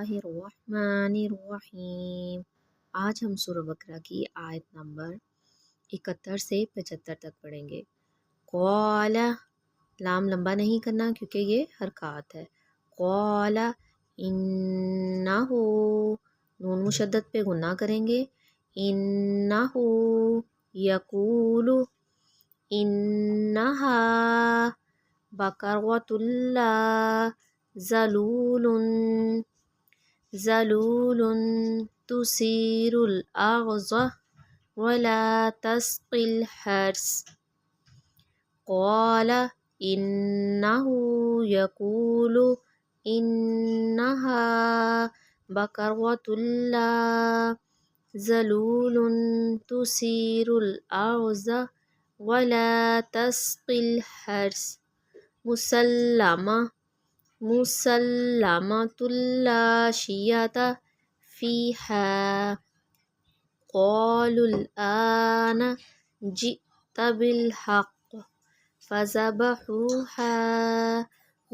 اللہ الرحمن الرحیم۔ آج ہم سورہ بقرہ کی آیت نمبر 71 سے 75 تک پڑھیں گے۔ قال، لام لمبا نہیں کرنا کیونکہ یہ حرکات ہے۔ قال انہ، نون مشدد پہ غنہ کریں گے۔ انہ یقول، انہا بقرۃ لا ذلول تثیر الارض ولا تسقی الحرث۔ قال انہ یقول انہا بقرۃ لا ذلول تثیر الارض ولا تسقی الحرث مسلمۃ لا شیۃ فیہا۔ قالوا الآن جئت بالحق فذبحوها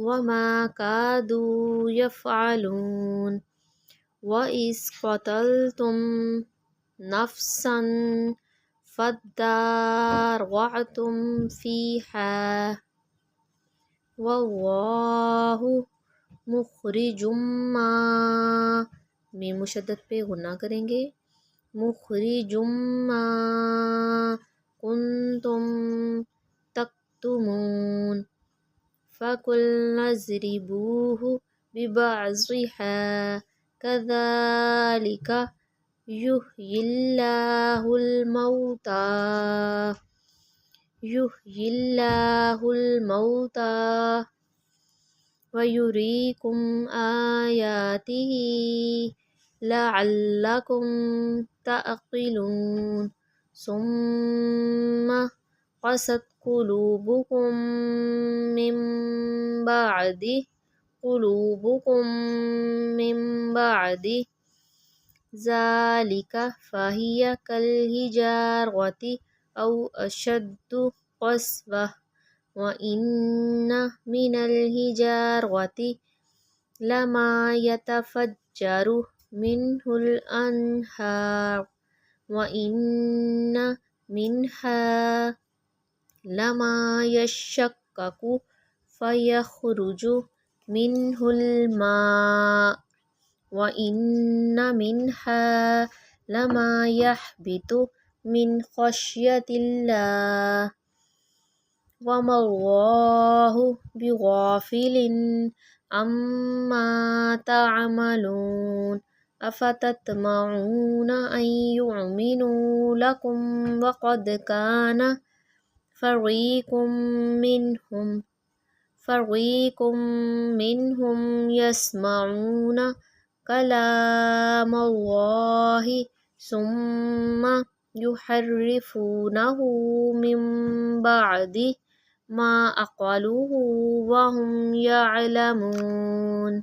وما كادوا يفعلون وإذ قتلتم نفسا فادارأتم فيها واللہ مخرج ما، میم مشدد پہ غنہ کریں گے، مخرج ما کنتم تکتمون فقلنا اضربوه ببعضها كذلك يحيي الله الموتى ويريكم آياته لعلكم تعقلون ثم قست قلوبكم من بعد ذلك فهي كالحجارة أو أشد قسوة وإن من الحجارة لما يتفجر منه الأنهار وإن منها لما يشقق فيخرج منه الماء وإن منها لما يهبط من خشية الله وما الله بغافل عما تعملون أفتطمعون أن يؤمنوا لكم وقد كان فريق منهم يسمعون كلام الله ثم يحرفونه من بعد ما عقلوه وهم يعلمون۔